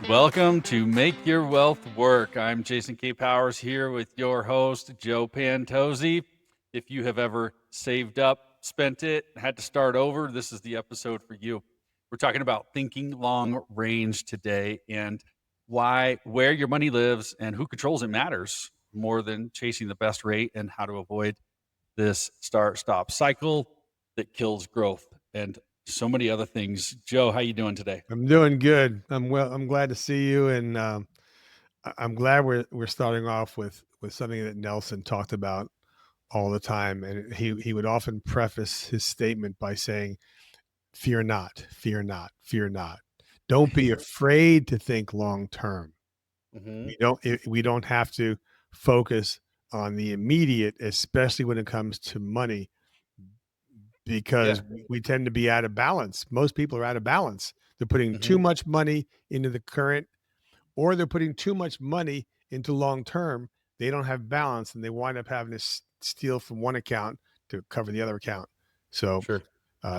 Welcome to Make Your Wealth Work. I'm Jason K. Powers here with your host, Joe Pantozzi. If you have ever saved up, spent it, had to start over, this is the episode for you. We're talking about thinking long range today and where your money lives and who controls it matters more than chasing the best rate and how to avoid this start-stop cycle that kills growth and so many other things. Joe, how you doing today? I'm doing good. I'm well. I'm glad to see you, and I'm glad we're starting off with something that Nelson talked about all the time, and he would often preface his statement by saying, "Fear not, fear not, fear not. Don't be afraid to think long term. Mm-hmm. We don't have to focus on the immediate, especially when it comes to money, Yeah. because we tend to be out of balance. Most people are out of balance. They're putting Mm-hmm. too much money into the current, or they're putting too much money into long term. They don't have balance, and they wind up having to steal from one account to cover the other account. So, Sure.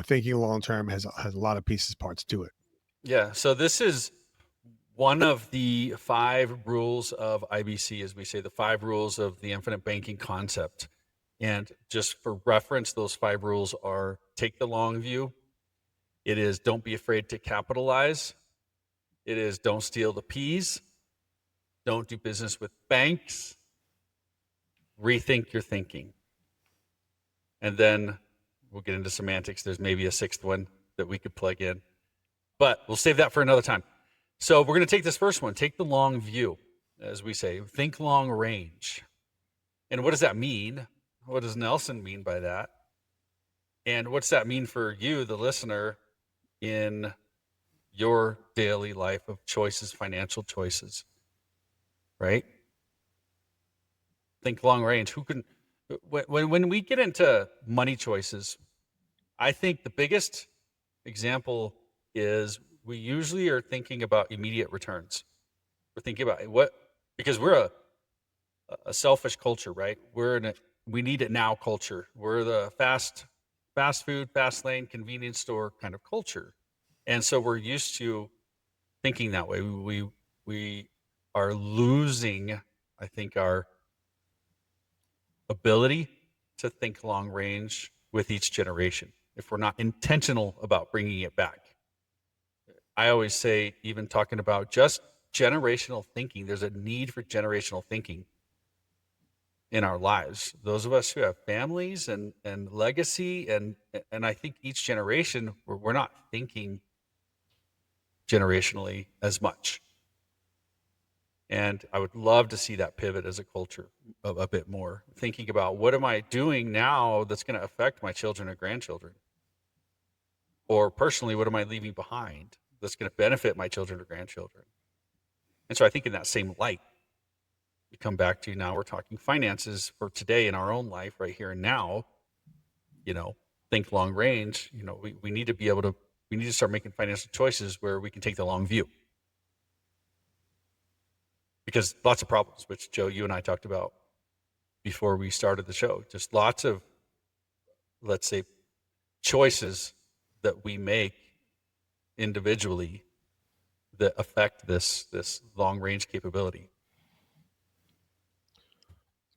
thinking long term has a lot of pieces parts to it. Yeah. So this is one of the 5 rules of IBC, as we say, the 5 rules of the infinite banking concept. And just for reference, those 5 rules are: take the long view. It is don't be afraid to capitalize. It is don't steal the peas. Don't do business with banks. Rethink your thinking. And then we'll get into semantics. There's maybe a 6th one that we could plug in, but we'll save that for another time. So we're going to take this first one, take the long view, as we say, think long range. And what does that mean? What does Nelson mean by that? And what's that mean for you, the listener, in your daily life of choices, financial choices, right? Think long range. When we get into money choices, I think the biggest example is we usually are thinking about immediate returns. We're thinking about because we're a selfish culture, right? We need it now culture. We're the fast food, fast lane, convenience store kind of culture. And so we're used to thinking that way. We are losing, I think, our ability to think long range with each generation if we're not intentional about bringing it back. I always say, even talking about just generational thinking, there's a need for generational thinking in our lives. Those of us who have families and legacy, and I think each generation, we're not thinking generationally as much. And I would love to see that pivot as a culture a bit more, thinking about what am I doing now that's going to affect my children or grandchildren? Or personally, what am I leaving behind that's going to benefit my children or grandchildren? And so I think in that same light, we come back to now we're talking finances for today in our own life, right here and now. Think long range. We need to be able to, we need to start making financial choices where we can take the long view. Because lots of problems, which Joe, you and I talked about before we started the show, just lots of, let's say, choices that we make individually that affect this long range capability.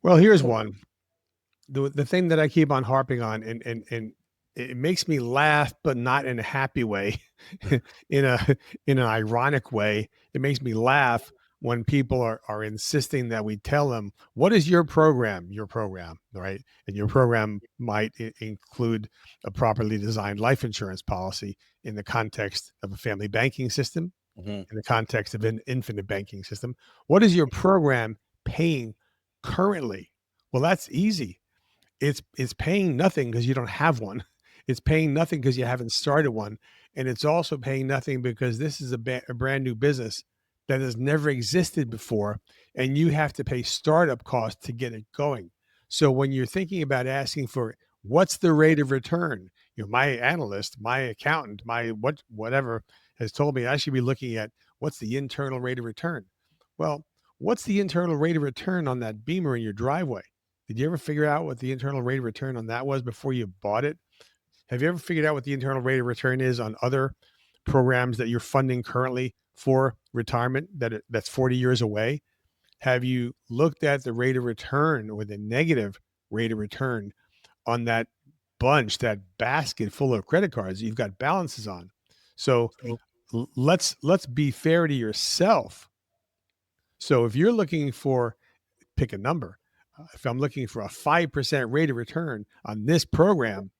Well, here's one. The thing that I keep on harping on, and it makes me laugh, but not in a happy way, in an ironic way. It makes me laugh when people are insisting that we tell them, what is your program, right? And your program might include a properly designed life insurance policy in the context of a family banking system, Mm-hmm. in the context of an infinite banking system. What is your program paying currently? Well, that's easy. It's paying nothing because you don't have one. It's paying nothing because you haven't started one. And it's also paying nothing because this is a brand new business that has never existed before. And you have to pay startup costs to get it going. So when you're thinking about asking for what's the rate of return, my analyst, my accountant, whatever has told me I should be looking at what's the internal rate of return. Well, what's the internal rate of return on that Beamer in your driveway? Did you ever figure out what the internal rate of return on that was before you bought it? Have you ever figured out what the internal rate of return is on other programs that you're funding currently for retirement that's 40 years away? Have you looked at the rate of return or the negative rate of return on that bunch, that basket full of credit cards you've got balances on? So So, let's be fair to yourself. So if you're looking for, pick a number. If I'm looking for a 5% rate of return on this program,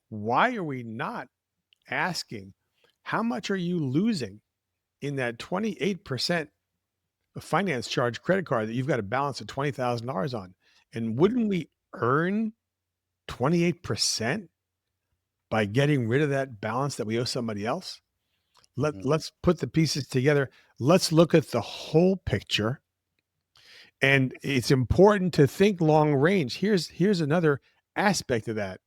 why are we not asking how much are you losing in that 28% finance charge credit card that you've got a balance of $20,000 on? And wouldn't we earn 28% by getting rid of that balance that we owe somebody else? mhm. Let's put the pieces together. Let's look at the whole picture. And it's important to think long range. Here's another aspect of that.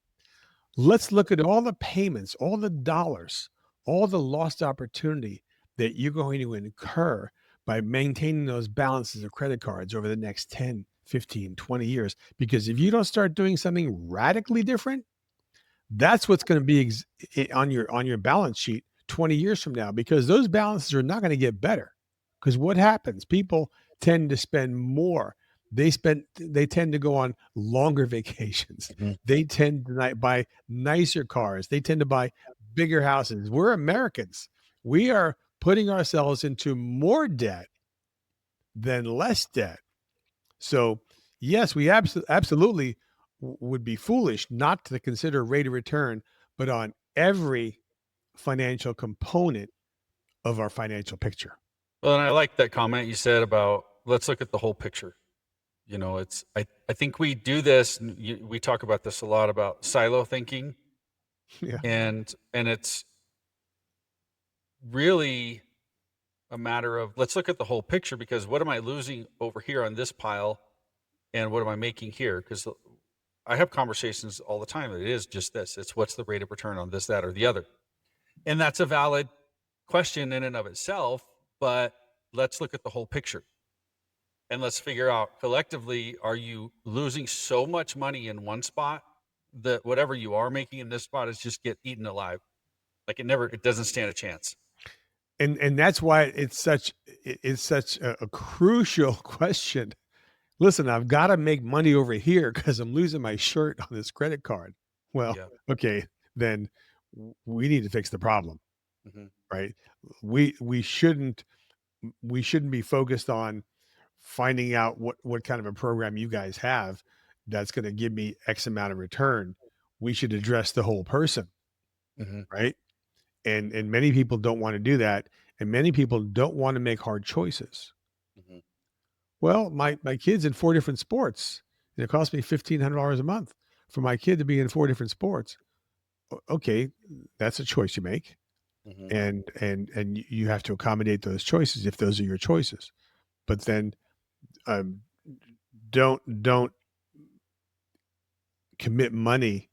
Let's look at all the payments, all the dollars, all the lost opportunity that you're going to incur by maintaining those balances of credit cards over the next 10, 15, 20 years. Because if you don't start doing something radically different, that's what's going to be on your balance sheet 20 years from now, because those balances are not going to get better. Because what happens? People tend to spend more. They tend to go on longer vacations. Mhm. They tend to buy nicer cars. They tend to buy bigger houses. We're Americans. We are putting ourselves into more debt than less debt. So, yes, we absolutely would be foolish not to consider rate of return, but on every financial component of our financial picture. Well, and I like that comment you said about let's look at the whole picture. You know, I think we do this. We talk about this a lot about silo thinking, Yeah. and it's really a matter of let's look at the whole picture, because what am I losing over here on this pile, and what am I making here? Because I have conversations all the time. It is just this. It's what's the rate of return on this, that, or the other, and that's a valid question in and of itself. But let's look at the whole picture. And let's figure out collectively, are you losing so much money in one spot that whatever you are making in this spot is just get eaten alive? Like it doesn't stand a chance. And that's why it's such a crucial question. Listen, I've got to make money over here because I'm losing my shirt on this credit card. Well, Yeah. okay, then we need to fix the problem, Hmm. right? We shouldn't be focused on finding out what kind of a program you guys have that's going to give me X amount of return. We should address the whole person, Hmm. right? And many people don't want to do that, and many people don't want to make hard choices. Hmm. Well, my kid's in 4 different sports, and it costs me $1,500 a month for my kid to be in 4 different sports. Okay, that's a choice you make, Hmm. and you have to accommodate those choices if those are your choices. But then, um, don't commit money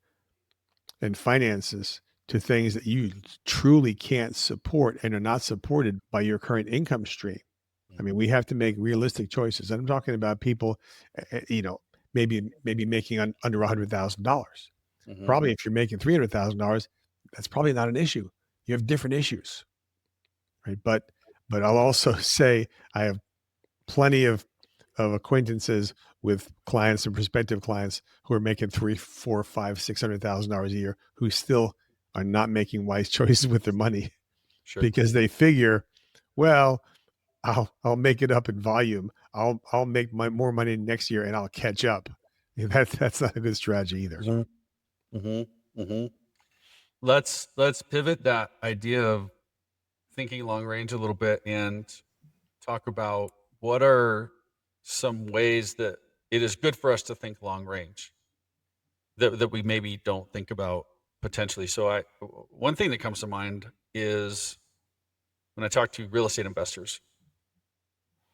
and finances to things that you truly can't support and are not supported by your current income stream. I mean, we have to make realistic choices. And I'm talking about people, maybe making under $100,000. Hmm. Probably if you're making $300,000, that's probably not an issue. You have different issues, right? But I'll also say I have plenty of acquaintances with clients and prospective clients who are making three, four, five, $600,000 a year who still are not making wise choices with their money Sure. because they figure, well, I'll make it up in volume. I'll make more money next year and I'll catch up. And that's not a good strategy either. Hmm. Hmm. Hmm. Let's pivot that idea of thinking long range a little bit and talk about what are some ways that it is good for us to think long range that we maybe don't think about potentially. So one thing that comes to mind is when I talk to real estate investors.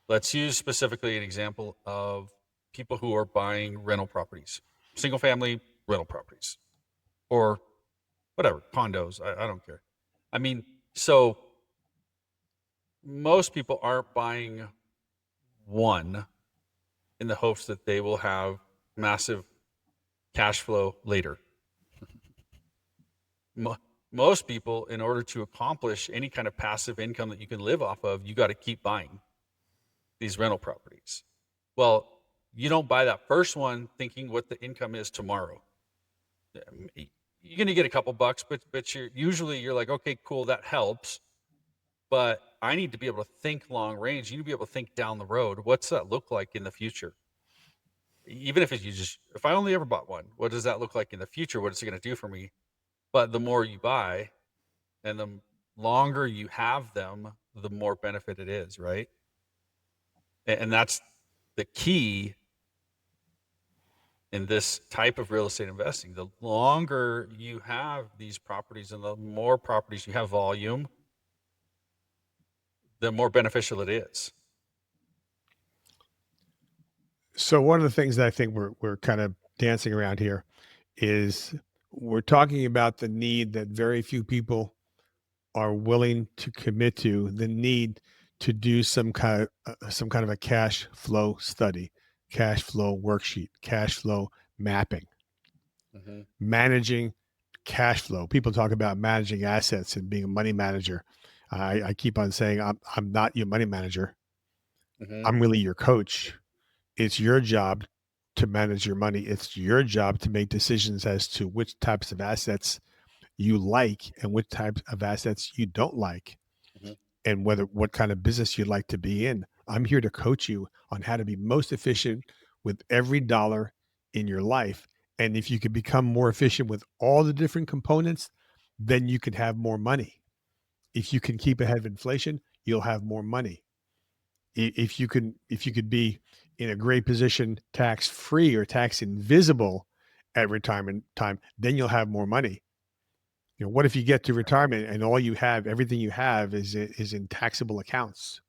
Let's use specifically an example of people who are buying rental properties, single family rental properties, or whatever, condos. I don't care. I mean, so most people aren't buying one in the hopes that they will have massive cash flow later. most people, in order to accomplish any kind of passive income that you can live off of, you got to keep buying these rental properties. Well, you don't buy that first one thinking what the income is tomorrow. You're going to get a couple bucks, but you're like, okay, cool, that helps. But I need to be able to think long range. You need to be able to think down the road. What's that look like in the future? Even if if I only ever bought one, what does that look like in the future? What is it going to do for me? But the more you buy and the longer you have them, the more benefit it is, right? And that's the key in this type of real estate investing. The longer you have these properties and the more properties you have volume, the more beneficial it is. So one of the things that I think we're kind of dancing around here is we're talking about the need that very few people are willing to commit to, the need to do some kind of a cash flow study, cash flow worksheet, cash flow mapping, Mm-hmm. managing cash flow. People talk about managing assets and being a money manager. I keep on saying I'm not your money manager. Mm-hmm. I'm really your coach. It's your job to manage your money. It's your job to make decisions as to which types of assets you like and which types of assets you don't like, Mm-hmm. and what kind of business you'd like to be in. I'm here to coach you on how to be most efficient with every dollar in your life. And if you could become more efficient with all the different components, then you could have more money. If you can keep ahead of inflation, you'll have more money. If you could be in a great position, tax free or tax invisible at retirement time, then you'll have more money. You know, what if you get to retirement and all you have, everything you have is in taxable accounts?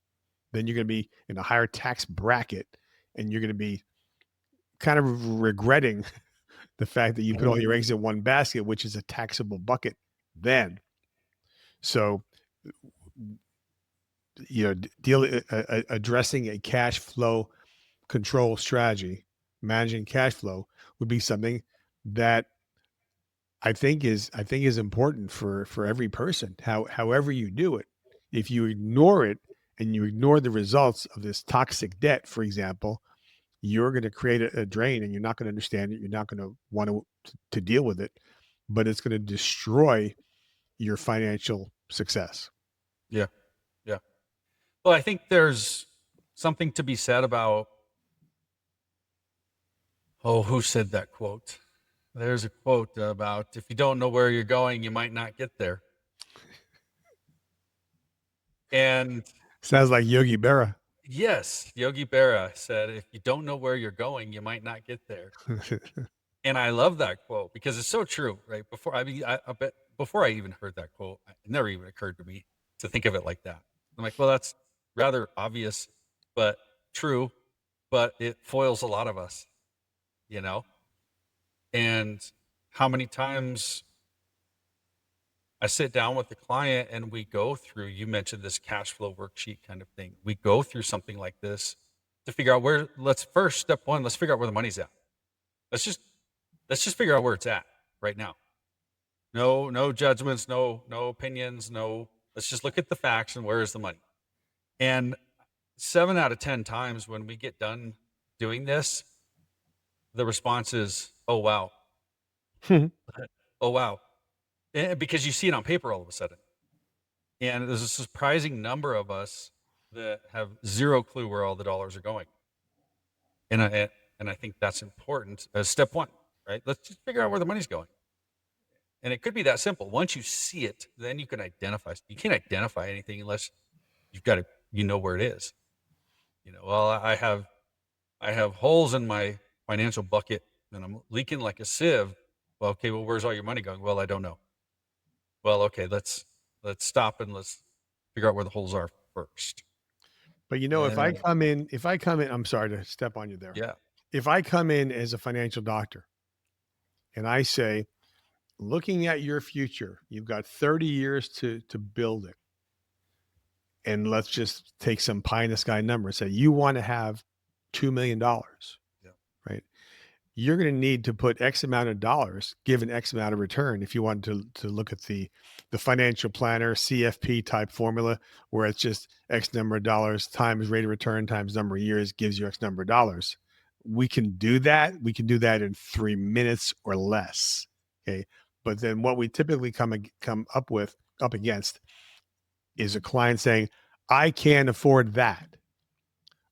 Then you're going to be in a higher tax bracket, and you're going to be kind of regretting the fact that you put Mm-hmm. all your eggs in one basket, which is a taxable bucket. Then, so you know, addressing a cash flow control strategy, managing cash flow would be something that I think is important for every person. However you do it, if you ignore it and you ignore the results of this toxic debt, for example, you're going to create a drain, and you're not going to understand it. You're not going to want to deal with it, but it's going to destroy your financial success. Yeah. Yeah. Well, I think there's something to be said about, who said that quote? There's a quote about, if you don't know where you're going, you might not get there. And Sounds like Yogi Berra. yes, Yogi Berra said, if you don't know where you're going, you might not get there. And I love that quote because it's so true, right? I bet before I even heard that quote, it never even occurred to me to think of it like that. I'm like, well, that's rather obvious, but true, but it foils a lot of us, you know? And how many times I sit down with the client and we go through, you mentioned this cash flow worksheet kind of thing. We go through something like this to figure out step one, let's figure out where the money's at. Let's just let's just figure out where it's at right now. No judgments, no opinions, let's just look at the facts and where is the money. And 7 out of 10 times when we get done doing this, the response is, "Oh wow. Oh wow." Because you see it on paper all of a sudden. And there's a surprising number of us that have zero clue where all the dollars are going. And I think that's important as step one, right? Let's just figure out where the money's going. And it could be that simple. Once you see it, then you can identify. You can't identify anything unless you know where it is. Well, I have holes in my financial bucket and I'm leaking like a sieve. Well, okay, well, where's all your money going? Well, I don't know. Well, okay, let's stop and let's figure out where the holes are first. But you know, And if I come in, I'm sorry to step on you there. yeah. If I come in as a financial doctor and I say, looking at your future, you've got 30 years to build it. And let's just take some pie in the sky number and say you want to have $2 million, Yeah. right? you're going to need to put X amount of dollars, given X amount of return. If you want to look at the financial planner CFP type formula, where it's just X number of dollars times rate of return times number of years gives you X number of dollars. We can do that. We can do that in 3 minutes or less. Okay. But then what we typically come up against is a client saying, I can't afford that.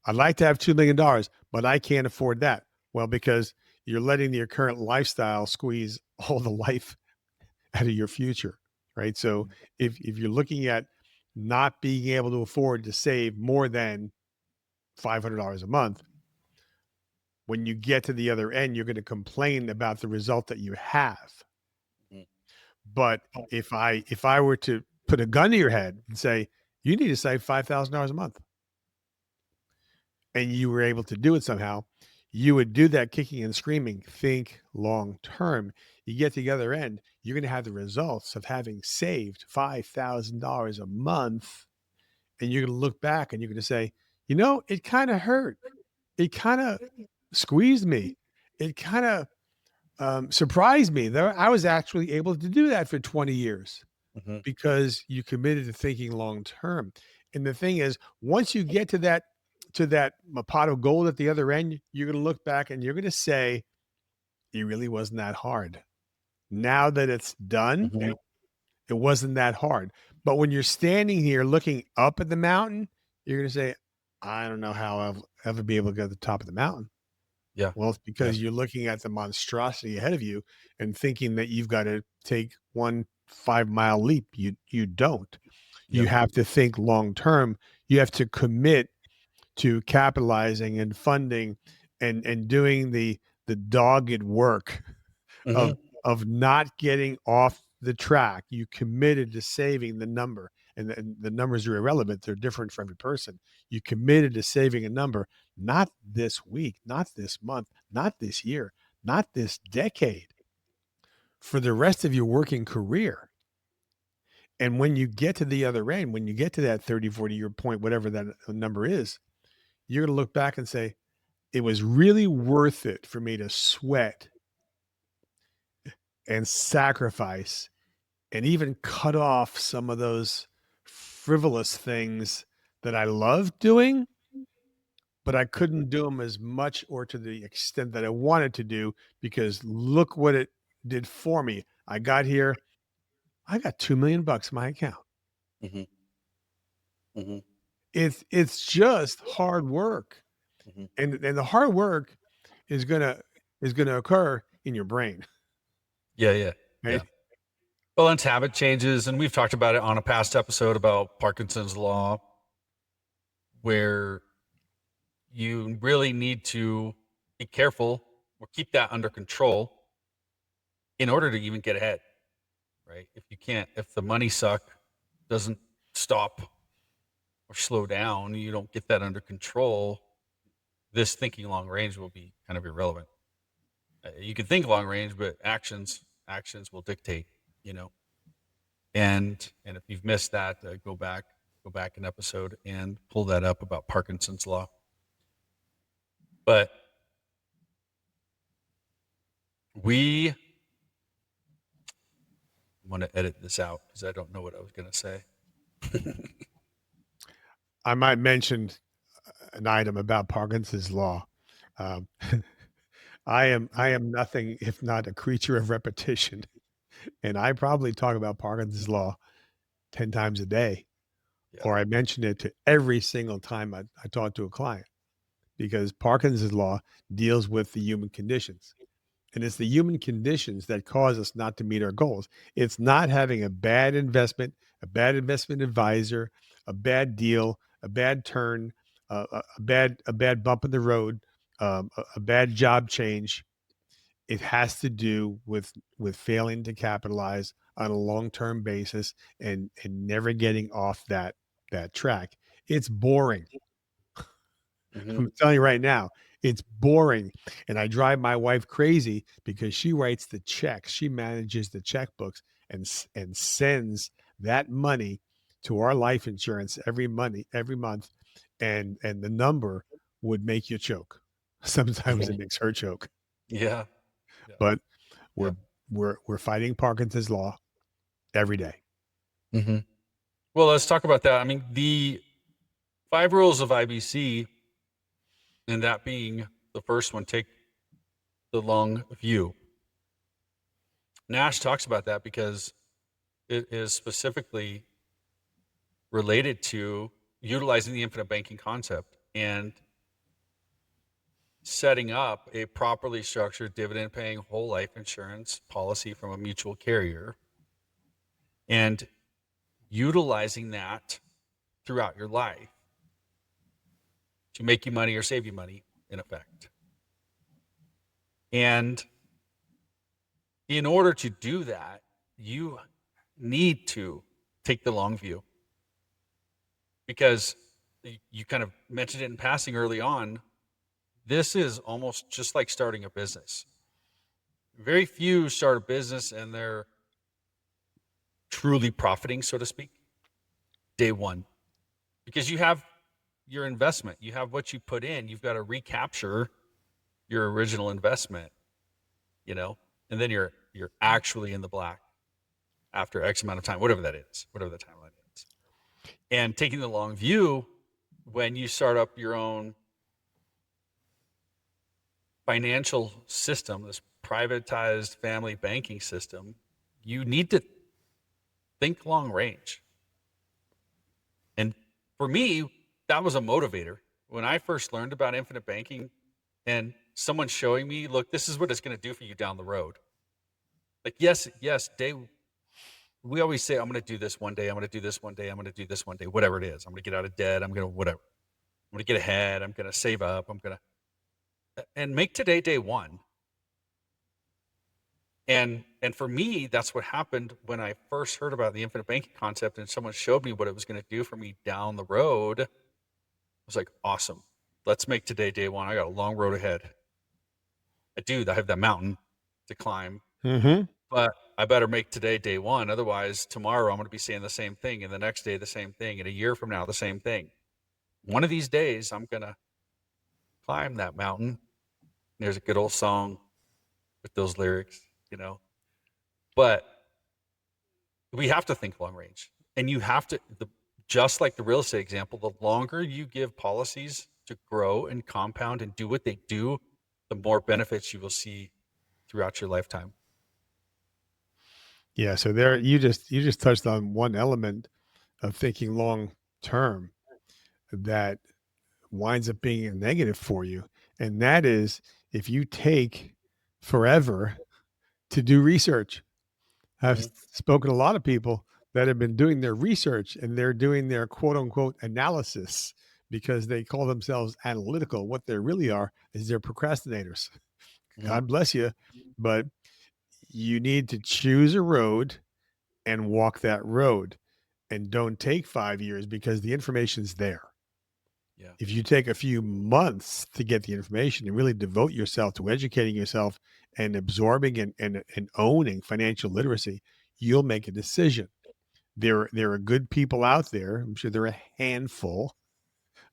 I'd like to have $2 million, but I can't afford that. Well, because you're letting your current lifestyle squeeze all the life out of your future, right? So if you're looking at not being able to afford to save more than $500 a month, when you get to the other end, you're going to complain about the result that you have. Mhm. But if I were to put a gun to your head and say, you need to save $5,000 a month, and you were able to do it somehow, you would do that kicking and screaming. Think long term. You get to the other end, you're going to have the results of having saved $5,000 a month. And you're going to look back and you're going to say, it kind of hurt. It kind of squeezed me. It kind of surprised me that I was actually able to do that for 20 years Mhm. because you committed to thinking long term. And the thing is, once you get to that pot of gold at the other end, you're going to look back and you're going to say, it really wasn't that hard. Now that it's done, Mhm. it wasn't that hard. But when you're standing here looking up at the mountain, you're going to say, I don't know how I'll ever be able to go to the top of the mountain. Yeah. Well, it's Yeah. because you're looking at the monstrosity ahead of you and thinking that you've got to take one 5-mile leap. You don't. You Yep. have to think long term. You have to commit to capitalizing and funding and doing the dogged work of Mhm. not getting off the track. You committed to saving the number, and the numbers are irrelevant. They're different for every person. You committed to saving a number, not this week, not this month, not this year, not this decade, for the rest of your working career. And when you get to the other end, when you get to that 30, 40-year point, whatever that number is, you're going to look back and say, it was really worth it for me to sweat and sacrifice and even cut off some of those frivolous things that I love doing, but I couldn't do them as much or to the extent that I wanted to do because look what it did for me. I got here, I got 2 million bucks in my account. Mhm. Mhm. It's just hard work. Mhm. And the hard work is gonna occur in your brain, Yeah. Yeah. Yeah. right? Well, it's habit changes, and we've talked about it on a past episode about Parkinson's law, where you really need to be careful or keep that under control in order to even get ahead, right? If you can't, if the money suck doesn't stop or slow down, you don't get that under control, this thinking long range will be kind of irrelevant. You can think long range, but actions will dictate, you know. And if you've missed that, go back an episode and pull that up about Parkinson's law. But we want to edit this out because I don't know what I was going to say. I might mention an item about Parkinson's law. Um, I am nothing if not a creature of repetition, and I probably talk about Parkinson's law 10 times a day, Yeah. or I mention it to every single time I talk to a client because Parkinson's law deals with the human conditions. And it's the human conditions that cause us not to meet our goals. It's not having a bad investment advisor, a bad deal, a bad turn, a bad bump in the road, a bad job change. It has to do with failing to capitalize on a long term basis and never getting off that track. It's boring. Hmm. I'm telling you right now, it's boring. And I drive my wife crazy because she writes the checks. She manages the checkbooks and sends that money to our life insurance every month. And the number would make you choke. Sometimes it makes her choke. Yeah. Yeah. But Yeah. we're we're fighting Parkinson's law every day. Hmm. Well, let's talk about that. I mean, the five rules of IBC, and that being the first one, take the long view. Nash talks about that because it is specifically related to utilizing the infinite banking concept and setting up a properly structured dividend paying whole life insurance policy from a mutual carrier and utilizing that throughout your life to make you money or save you money, in effect. And in order to do that, you need to take the long view, because you kind of mentioned it in passing early on. This is almost just like starting a business. Very few start a business and they're truly profiting, so to speak, day one, because you have your investment, you have what you put in, you've got to recapture your original investment, you know, and then you're actually in the black after X amount of time, whatever that is, whatever the timeline is. And taking the long view, when you start up your own financial system, this privatized family banking system, you need to think long range. And for me, that was a motivator. When I first learned about infinite banking and someone showing me, look, this is what it's going to do for you down the road. Like, yes, we always say, I'm going to do this one day. I'm going to do this one day. I'm going to do this one day, whatever it is. I'm going to get out of debt. I'm going to whatever. I'm going to get ahead. I'm going to save up. I'm going to, and make today day one. And for me, that's what happened when I first heard about the infinite banking concept and someone showed me what it was going to do for me down the road. I was like, awesome. Let's make today day one. I got a long road ahead. I do. I have that mountain to climb, Mm-hmm. but I better make today day one. Otherwise, tomorrow I'm going to be saying the same thing, and the next day the same thing, and a year from now the same thing. One of these days, I'm going to climb that mountain. There's a good old song with those lyrics, you know. But we have to think long range, and you have to, just like the real estate example, the longer you give policies to grow and compound and do what they do, the more benefits you will see throughout your lifetime. Yeah. So there, you just touched on one element of thinking long term that winds up being a negative for you, and that is if you take forever to do research. I've Mhm. spoken to a lot of people that have been doing their research and they're doing their quote unquote analysis because they call themselves analytical. What they really are is they're procrastinators. Mhm. God bless you. But you need to choose a road and walk that road, and don't take 5 years because the information's there. Yeah. If you take a few months to get the information and really devote yourself to educating yourself and absorbing and owning financial literacy, you'll make a decision. There are good people out there. I'm sure there are a handful.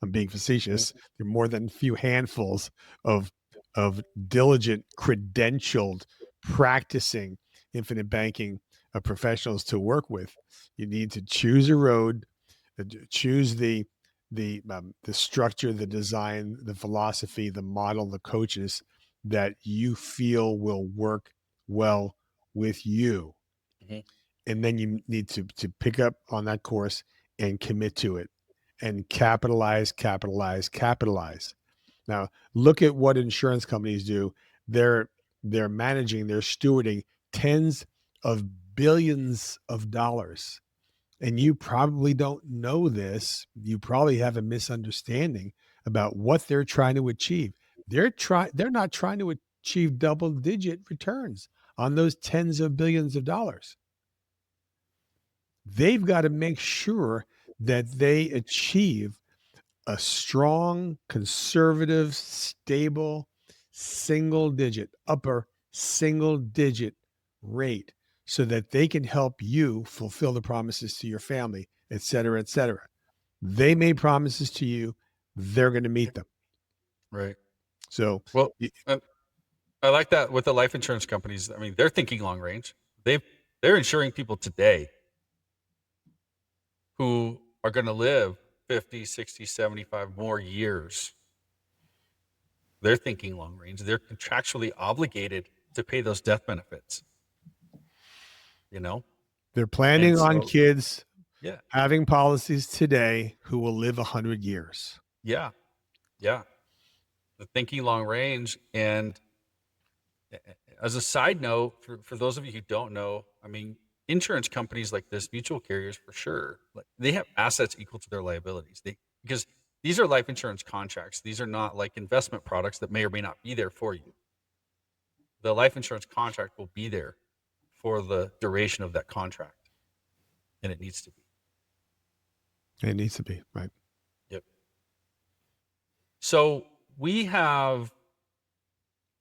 I'm being Mhm. facetious. There are more than a few handfuls of of diligent, credentialed, practicing infinite banking professionals to work with. You need to choose a road, choose the structure, the design, the philosophy, the model, the coaches that you feel will work well with you, Mhm. and then you need to pick up on that course and commit to it and capitalize, capitalize, capitalize. Now, look at what insurance companies do. They're they're managing, they're stewarding tens of billions of dollars. And you probably don't know this. You probably have a misunderstanding about what they're trying to achieve. They're not trying to achieve double digit returns on those tens of billions of dollars. They've got to make sure that they achieve a strong, conservative, stable, single digit, upper single digit rate so that they can help you fulfill the promises to your family, et cetera, et cetera. They made promises to you, they're going to meet them. Right. So, Well, y- and I like that with the life insurance companies. I mean, they're thinking long range. They're insuring people today who are going to live 50, 60, 75 more years. They're thinking long range. They're contractually obligated to pay those death benefits, you know? They're And planning on so, kids yeah, having policies today who will live 100 years. yeah, yeah. The thinking long range. And as a side note, for those of you who don't know, I mean, insurance companies like this, mutual carriers for sure, like they have assets equal to their liabilities. Because these are life insurance contracts. These are not like investment products that may or may not be there for you. The life insurance contract will be there for the duration of that contract, and it needs to be. It needs to be, right? Yep. So we have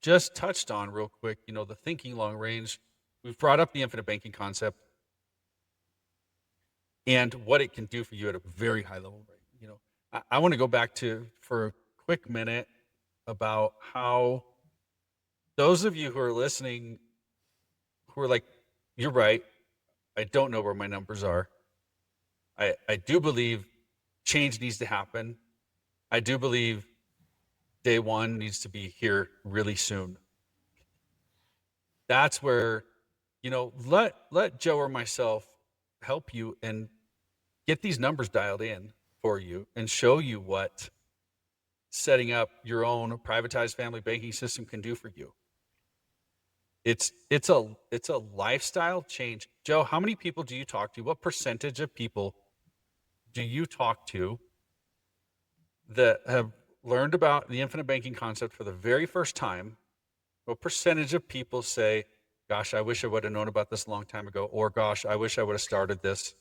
just touched on real quick, the thinking long range. We've brought up the infinite banking concept and what it can do for you at a very high level. Right? I want to go back to for a quick minute about how those of you who are listening, who are like, you're right, I don't know where my numbers are. I do believe change needs to happen. I do believe day one needs to be here really soon. That's where, let Joe or myself help you and get these numbers dialed in for you and show you what setting up your own privatized family banking system can do for you. It's a lifestyle change. Joe, how many people do you talk to? What percentage of people do you talk to that have learned about the infinite banking concept for the very first time? What percentage of people say, gosh, I wish I would have known about this a long time ago, or gosh, I wish I would have started this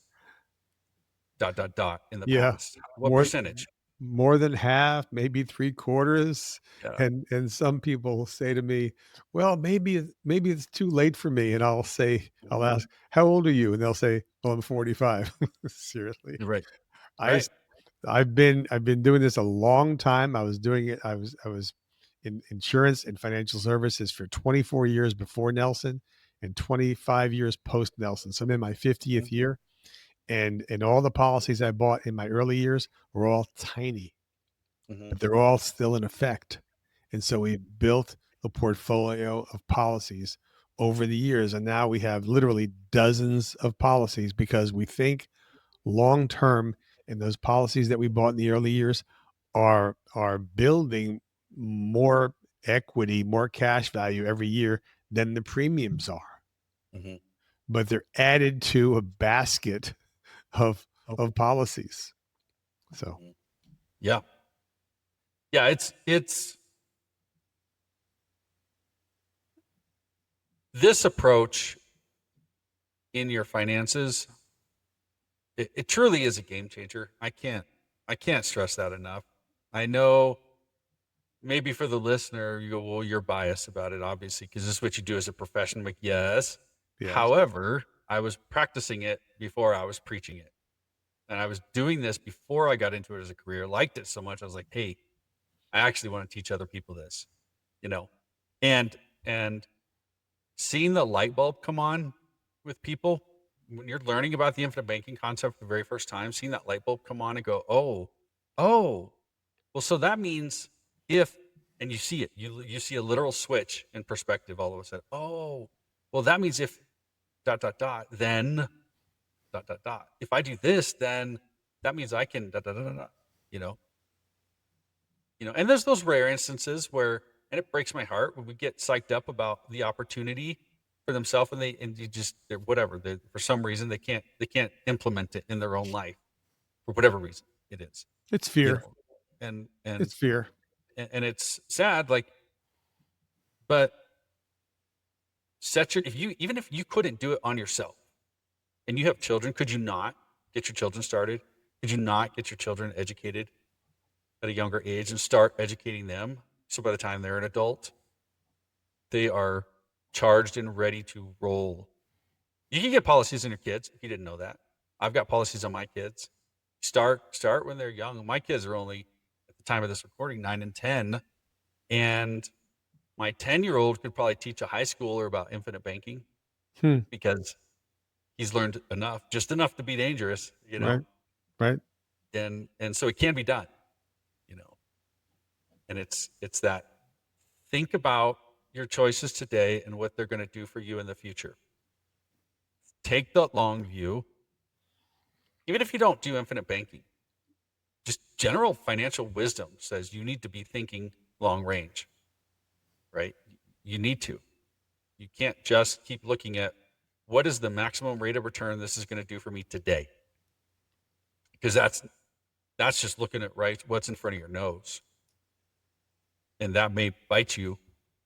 in the Yeah. past? What More percentage? more than half, maybe three quarters. Yeah. And some people say to me, well, maybe it's too late for me. And I'll ask, how old are you? And they'll say, well, I'm 45. Seriously. Right. I Right. s- I've been doing this a long time. I was in insurance and financial services for 24 years before Nelson and 25 years post Nelson. So I'm in my 50th year, and all the policies I bought in my early years were all tiny, Mm-hmm. but they're all still in effect. And so we built a portfolio of policies over the years, and now we have literally dozens of policies because we think long term, and those policies that we bought in the early years are building more equity, more cash value every year than the premiums are. Mm-hmm. But they're added to a basket of Okay. of policies. So Mhm. Yeah. Yeah. It's this approach in your finances. It truly is a game changer. I can't stress that enough. I know maybe for the listener, you go, well, you're biased about it, obviously, because this is what you do as a profession. I'm like, yes. yes, However, I was practicing it before I was preaching it. And I was doing this before I got into it as a career, liked it so much. I was like, hey, I actually want to teach other people this, you know, and, and seeing the light bulb come on with people when you're learning about the infinite banking concept for the very first time, seeing that light bulb come on and go, oh, well, so that means if, and you see it, you see a literal switch in perspective all of a sudden. Oh, well, that means if then if I do this, then that means I can you know, and there's those rare instances where, and it breaks my heart when we get psyched up about the opportunity for themselves and you just, for some reason they can't implement it in their own life for whatever reason it is, it's fear. and, and, It's fear. and it's sad, like, but even if you couldn't do it on yourself and you have children, could you not get your children started? Could you not get your children educated at a younger age and start educating them? So by the time they're an adult, they are charged and ready to roll. You can get policies on your kids if you didn't know that. I've got policies on my kids. Start when they're young. My kids are only, at the time of this recording, 9 and 10, and My 10-year-old could probably teach a high schooler about infinite banking Hmm. because he's learned enough, just enough to be dangerous, Right. Right. and so it can be done, you know. And it's that, think about your choices today and what they're going to do for you in the future. Take the long view. Even if you don't do infinite banking, just general financial wisdom says you need to be thinking long range, right? You need to. You can't just keep looking at what is the maximum rate of return this is going to do for me today, because that's just looking at what's in front of your nose, and that may bite you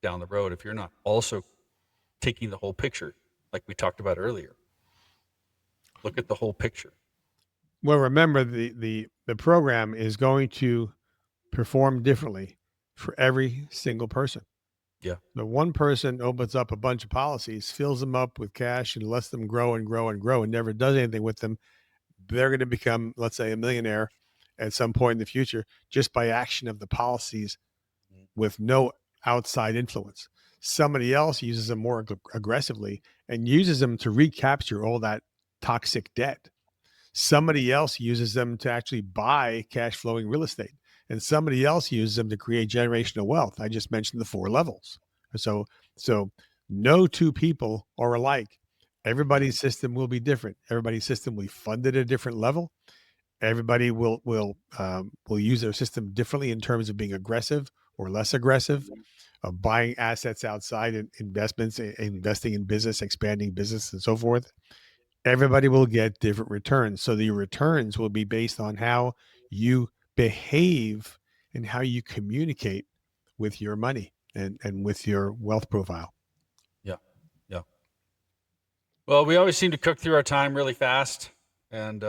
down the road if you're not also taking the whole picture, like we talked about earlier. Look at the whole picture. Well, remember the program is going to perform differently for every single person. Yeah. The one person opens up a bunch of policies, fills them up with cash, and lets them grow and grow and grow, and never does anything with them. They're going to become, let's say, a millionaire at some point in the future just by action of the policies with no outside influence. Somebody else uses them more aggressively and uses them to recapture all that toxic debt. Somebody else uses them to actually buy cash flowing real estate, and somebody else uses them to create generational wealth. I just mentioned the 4 levels. So no two people are alike. Everybody's system will be different. Everybody's system will be funded at a different level. Everybody will use their system differently in terms of being aggressive or less aggressive, of buying assets outside and investments, investing in business, expanding business, and so forth. Everybody will get different returns. So the returns will be based on how you behave and how you communicate with your money and with your wealth profile. Yeah. Yeah. Well, we always seem to cook through our time really fast, and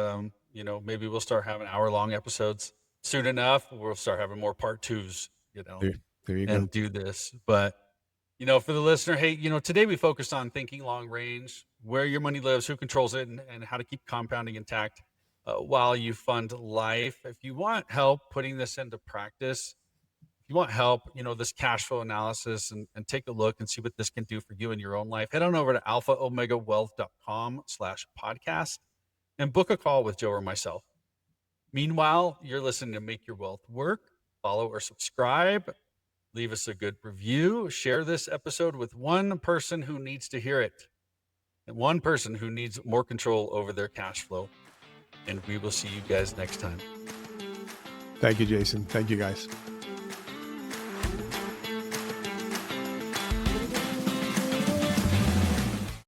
maybe we'll start having hour-long episodes soon enough. We'll start having more part twos, There, there you go. and do this. But for the listener, hey, today we focused on thinking long range, where your money lives, who controls it, and how to keep compounding intact while you fund life. If you want help putting this into practice, if you want help, this cash flow analysis, and take a look and see what this can do for you in your own life, head on over to alphaomegawealth.com/podcast and book a call with Joe or myself. Meanwhile, you're listening to Make Your Wealth Work. Follow or subscribe. Leave us a good review. Share this episode with one person who needs to hear it, and one person who needs more control over their cash flow. And we will see you guys next time. Thank you, Jason. Thank you, guys.